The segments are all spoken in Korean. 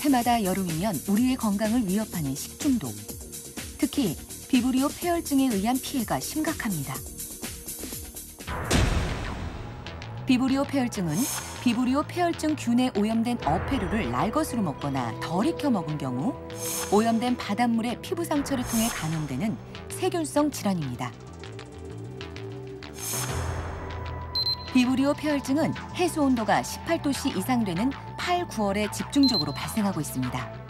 해마다 여름이면 우리의 건강을 위협하는 식중독. 특히 비브리오 폐혈증에 의한 피해가 심각합니다. 비브리오 폐혈증은 비브리오 폐혈증 균에 오염된 어패류를 날것으로 먹거나 덜 익혀 먹은 경우 오염된 바닷물의 피부 상처를 통해 감염되는 세균성 질환입니다. 비브리오 폐혈증은 해수 온도가 18도씨 이상 되는 8, 9월에 집중적으로 발생하고 있습니다.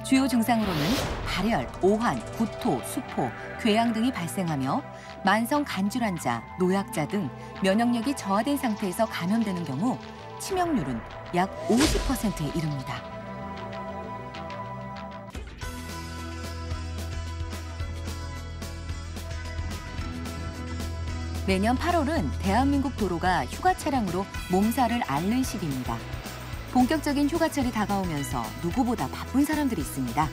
주요 증상으로는 발열, 오한, 구토, 수포, 궤양 등이 발생하며 만성 간질 환자, 노약자 등 면역력이 저하된 상태에서 감염되는 경우 치명률은 약 50%에 이릅니다. 매년 8월은 대한민국 도로가 휴가 차량으로 몸살을 앓는 시기입니다. 본격적인 휴가철이 다가오면서 누구보다 바쁜 사람들이 있습니다.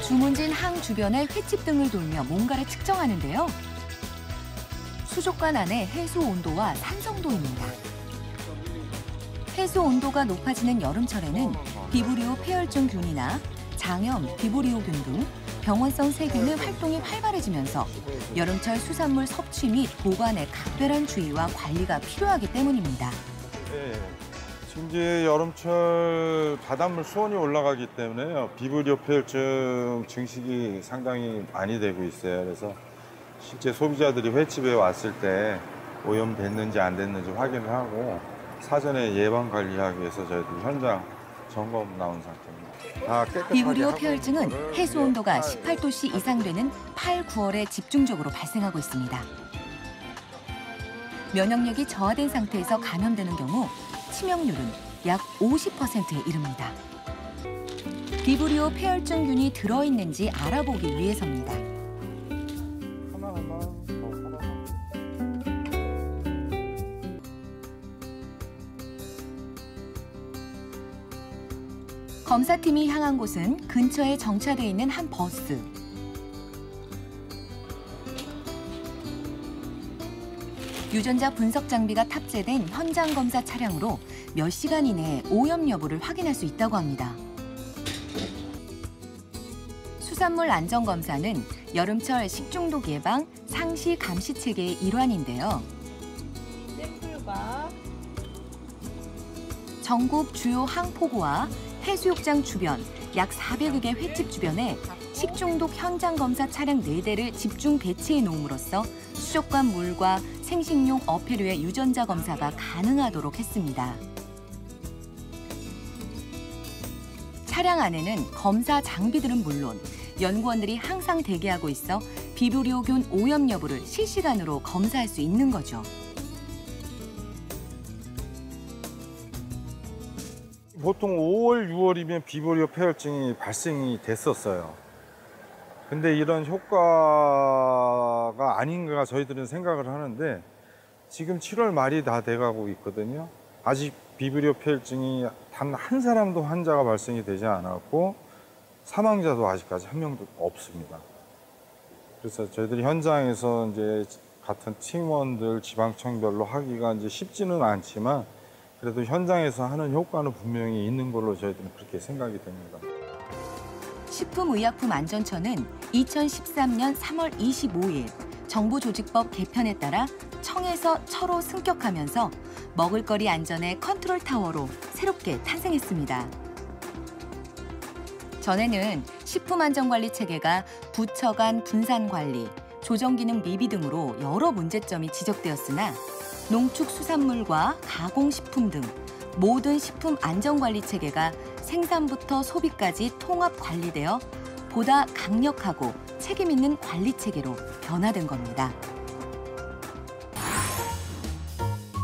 주문진 항 주변의 횟집 등을 돌며 뭔가를 측정하는데요. 수족관 안의 해수 온도와 산성도입니다. 해수 온도가 높아지는 여름철에는 비브리오 폐혈증균이나 장염, 비브리오균 등 병원성 세균의 활동이 활발해지면서 여름철 수산물 섭취 및 보관에 각별한 주의와 관리가 필요하기 때문입니다. 네, 지금 이제 여름철 바닷물 수온이 올라가기 때문에요. 비브리오 폐혈증 증식이 상당히 많이 되고 있어요. 그래서 실제 소비자들이 횟집에 왔을 때 오염됐는지 안 됐는지 확인을 하고 사전에 예방 관리하기 위해서 저희들 현장 점검 나온 상태입니다. 비브리오 폐혈증은 해수 온도가 18도씨 이상 되는 8, 9월에 집중적으로 발생하고 있습니다. 면역력이 저하된 상태에서 감염되는 경우 치명률은 약 50%에 이릅니다. 비브리오 폐혈증균이 들어있는지 알아보기 위해서입니다. 검사팀이 향한 곳은 근처에 정차돼 있는 한 버스. 유전자 분석 장비가 탑재된 현장 검사 차량으로 몇 시간 이내에 오염 여부를 확인할 수 있다고 합니다. 수산물 안전 검사는 여름철 식중독 예방 상시 감시 체계의 일환인데요. 샘플과 전국 주요 항포구와 해수욕장 주변 약 400여 개 횟집 주변에 식중독 현장 검사 차량 4대를 집중 배치해 놓음으로써 수족관 물과 생식용 어패류의 유전자 검사가 가능하도록 했습니다. 차량 안에는 검사 장비들은 물론 연구원들이 항상 대기하고 있어 비브리오균 오염 여부를 실시간으로 검사할 수 있는 거죠. 보통 5월, 6월이면 비브리오 폐혈증이 발생이 됐었어요. 근데 이런 효과가 아닌가 저희들은 생각을 하는데 지금 7월 말이 다 돼가고 있거든요. 아직 비브리오 폐혈증이 단 한 사람도 환자가 발생이 되지 않았고 사망자도 아직까지 한 명도 없습니다. 그래서 저희들이 현장에서 이제 같은 팀원들 지방청별로 하기가 이제 쉽지는 않지만 그래도 현장에서 하는 효과는 분명히 있는 걸로 저희들은 그렇게 생각이 됩니다. 식품의약품안전처는 2013년 3월 25일 정부조직법 개편에 따라 청에서 처로 승격하면서 먹을거리 안전의 컨트롤 타워로 새롭게 탄생했습니다. 전에는 식품안전관리 체계가 부처 간 분산관리, 조정기능 미비 등으로 여러 문제점이 지적되었으나 농축수산물과 가공식품 등 모든 식품 안전관리 체계가 생산부터 소비까지 통합 관리되어 보다 강력하고 책임 있는 관리 체계로 변화된 겁니다.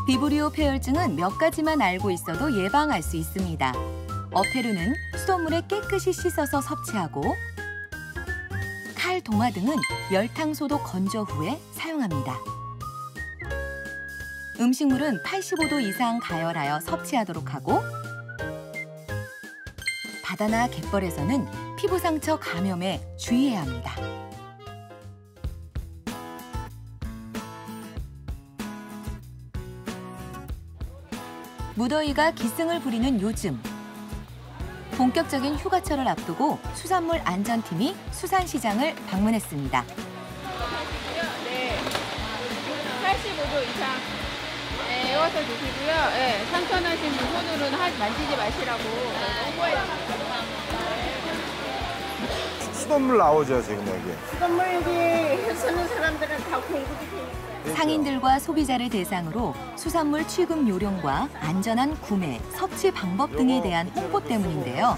비브리오 폐혈증은 몇 가지만 알고 있어도 예방할 수 있습니다. 어패류는 수돗물에 깨끗이 씻어서 섭취하고 칼, 도마 등은 열탕소독 건조 후에 사용합니다. 음식물은 85도 이상 가열하여 섭취하도록 하고 바다나 갯벌에서는 피부 상처 감염에 주의해야 합니다. 무더위가 기승을 부리는 요즘. 본격적인 휴가철을 앞두고 수산물 안전팀이 수산시장을 방문했습니다. 네, 85도 이상 에워서 드시고요. 네, 상선하신 분 손으로는 만지지 마시라고 홍보해요. 수돗물 나오죠, 지금 여기. 수돗물 여기 쓰는 사람들은 다 공급이 되니까. 상인들과 소비자를 대상으로 수산물 취급 요령과 안전한 구매, 섭취 방법 등에 대한 홍보 때문인데요.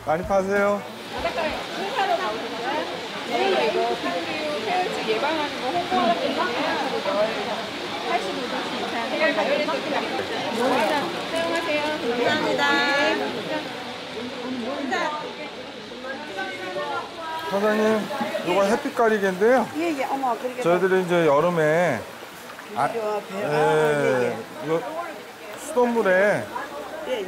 많이 파세요? 바닷가에 행사로 나오셨어요? 네, 이거 비브리오 폐혈증 예방하는 거 홍보하고 있는데요. 85도 이상 가열해서 사용하세요. 감사합니다. 사장님, 이거 햇빛 가리개인데요. 예, 어머, 그렇게. 저희들이 이제 여름에 예. 이거 수돗물에 예.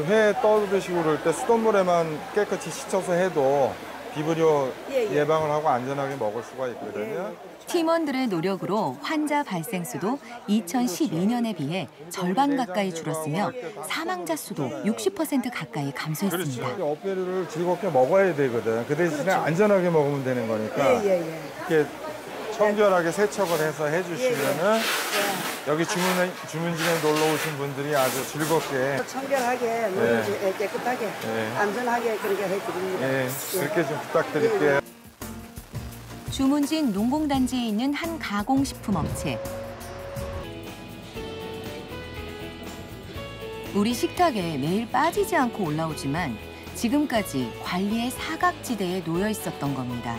회 떠드시고 그럴 때 수돗물에만 깨끗이 씻어서 해도 비브리오 예. 예방을 하고 안전하게 먹을 수가 있거든요. 팀원들의 노력으로 환자 발생 수도 2012년에 비해 절반 가까이 줄었으며 사망자 수도 60% 가까이 감소했습니다. 그렇죠. 어패류를 즐겁게 먹어야 되거든. 그 대신에 그렇죠. 안전하게 먹으면 되는 거니까 예. 이렇게 청결하게 세척을 해서 해주시면은 여기 주문진에 놀러 오신 분들이 아주 즐겁게 청결하게, 깨끗하게, 안전하게 그렇게 해드립니다. 그렇게 좀 부탁드릴게요. 주문진 농공단지에 있는 한 가공식품업체. 우리 식탁에 매일 빠지지 않고 올라오지만 지금까지 관리의 사각지대에 놓여 있었던 겁니다.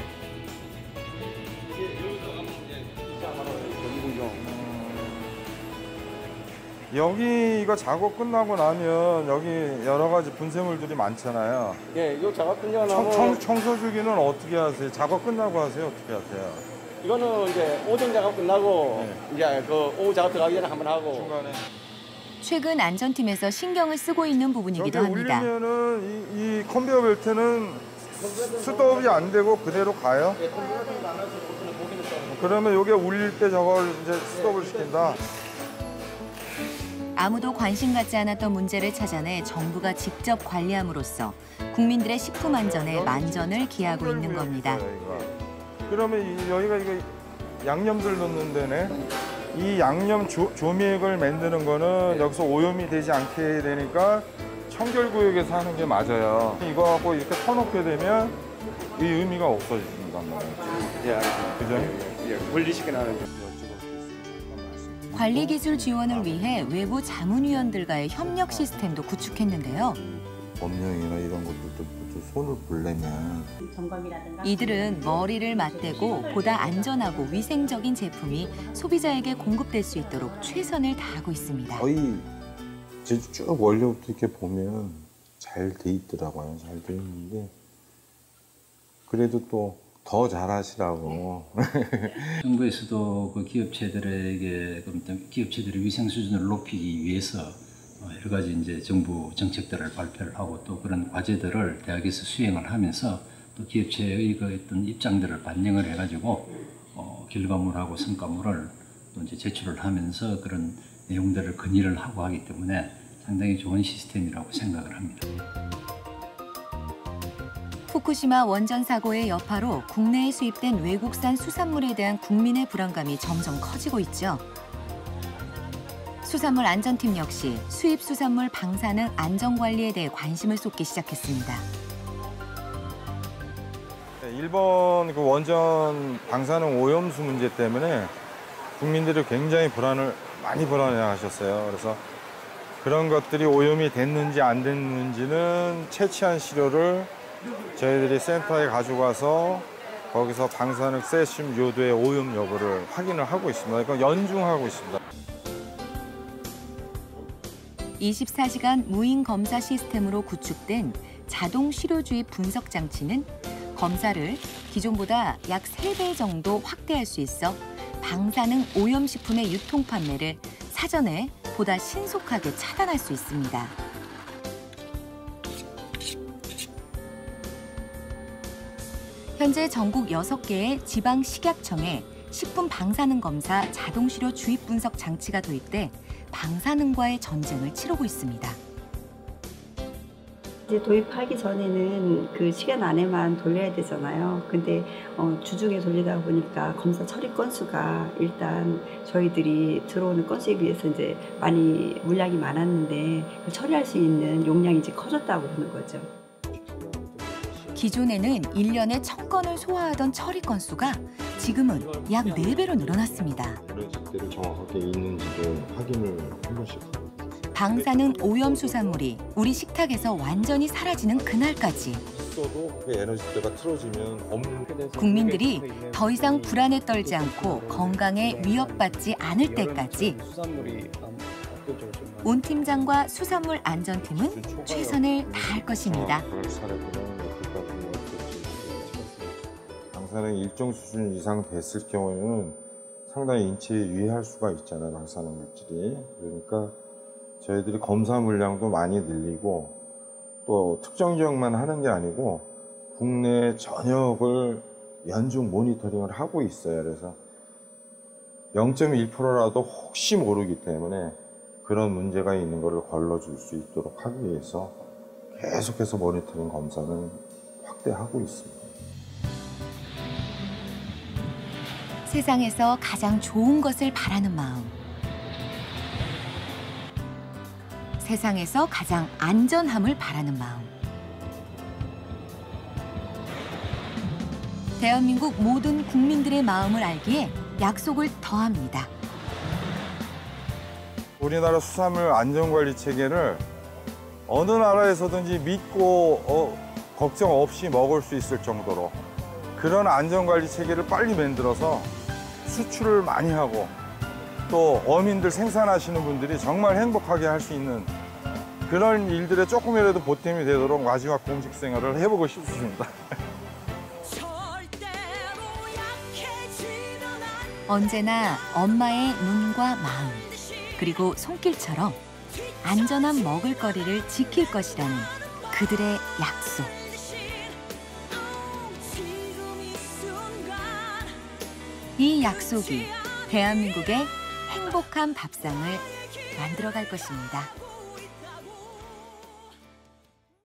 여기 이거 작업 끝나고 나면 여기 여러 가지 분쇄물들이 많잖아요. 예, 이거 작업 끝나고 청소 주기는 어떻게 하세요? 작업 끝나고 하세요? 어떻게 하세요? 이거는 이제 오전 작업 끝나고 이제 그 오후 작업 들어가기 전에 한번 하고 중간에 최근 안전팀에서 신경을 쓰고 있는 부분이기도 저기 합니다. 올리면은 이 컨베이어 벨트는 스톱이 안 되고 그대로 가요? 그러면 이게 울릴 때 저걸 이제 스톱을 시킨다. 아무도 관심 갖지 않았던 문제를 찾아내 정부가 직접 관리함으로써 국민들의 식품 안전에 만전을 기하고 있는 겁니다. 그러면 여기가 이거 양념들 넣는 데네. 이 양념 조미액을 만드는 거는 여기서 오염이 되지 않게 되니까 청결구역에서 하는 게 맞아요. 이거 하고 이렇게 터놓게 되면 이 의미가 없어진단 말이에요. 예, 그죠? 분리시켜나는 관리기술 지원을 위해 외부 자문위원들과의 협력 시스템도 구축했는데요. 법령이나 이런 것들도 손을 보려면 이들은 머리를 맞대고 보다 안전하고 위생적인 제품이 소비자에게 공급될 수 있도록 최선을 다하고 있습니다. 거의 쭉 원래부터 이렇게 보면 잘 돼 있더라고요. 잘 돼 있는데 그래도 또 더 잘하시라고. 정부에서도 그 기업체들의 위생 수준을 높이기 위해서 여러 가지 이제 정부 정책들을 발표를 하고 또 그런 과제들을 대학에서 수행을 하면서 또 기업체의 그 어떤 입장들을 반영을 해가지고 결과물하고 성과물을 또 이제 제출을 하면서 그런 내용들을 건의를 하고 하기 때문에 상당히 좋은 시스템이라고 생각을 합니다. 후쿠시마 원전 사고의 여파로 국내에 수입된 외국산 수산물에 대한 국민의 불안감이 점점 커지고 있죠. 수산물 안전팀 역시 수입 수산물 방사능 안전관리에 대해 관심을 쏟기 시작했습니다. 일본 그 원전 방사능 오염수 문제 때문에 국민들이 굉장히 많이 불안해하셨어요. 그래서 그런 것들이 오염이 됐는지 안 됐는지는 채취한 시료를 저희들이 센터에 가져가서 거기서 방사능 세슘 요도의 오염 여부를 확인을 하고 있습니다. 그러니까 연중하고 있습니다. 24시간 무인 검사 시스템으로 구축된 자동 시료 주입 분석 장치는 검사를 기존보다 약 3배 정도 확대할 수 있어 방사능 오염식품의 유통 판매를 사전에 보다 신속하게 차단할 수 있습니다. 현재 전국 6개의 지방식약청에 식품 방사능 검사 자동시료 주입 분석 장치가 도입돼 방사능과의 전쟁을 치르고 있습니다. 이제 도입하기 전에는 그 시간 안에만 돌려야 되잖아요. 근데 주중에 돌리다 보니까 검사 처리 건수가 일단 저희들이 들어오는 건수에 비해서 이제 많이 물량이 많았는데 처리할 수 있는 용량이 이제 커졌다고 보는 거죠. 기존에는 1년에 1000건을 소화하던 처리 건수가 지금은 약 4배로 늘어났습니다. 에너지대로 정확하게 있는지도 확인을 한 번씩 하고. 방사능 오염 수산물이 우리 식탁에서 완전히 사라지는 그날까지 있어도 그 에너지대가 틀어지면 없는 국민들이 더 이상 불안에 떨지 않고 건강에 위협받지 않을 때까지 온 팀장과 수산물 안전팀은 최선을 다할 것입니다. 방사능이 일정 수준 이상 됐을 경우에는 상당히 인체에 유해할 수가 있잖아요, 방사능 물질이. 그러니까 저희들이 검사 물량도 많이 늘리고 또 특정 지역만 하는 게 아니고 국내 전역을 연중 모니터링을 하고 있어요. 그래서 0.1%라도 혹시 모르기 때문에 그런 문제가 있는 것을 걸러줄 수 있도록 하기 위해서 계속해서 모니터링 검사는 확대하고 있습니다. 세상에서 가장 좋은 것을 바라는 마음. 세상에서 가장 안전함을 바라는 마음. 대한민국 모든 국민들의 마음을 알기에 약속을 더합니다. 우리나라 수산물 안전관리 체계를 어느 나라에서든지 믿고 걱정 없이 먹을 수 있을 정도로 그런 안전관리 체계를 빨리 만들어서 수출을 많이 하고 또 어민들 생산하시는 분들이 정말 행복하게 할 수 있는 그런 일들에 조금이라도 보탬이 되도록 마지막 공직 생활을 해보고 싶습니다. 언제나 엄마의 눈과 마음, 그리고 손길처럼 안전한 먹을거리를 지킬 것이라는 그들의 약속. 이 약속이 대한민국의 행복한 밥상을 만들어갈 것입니다.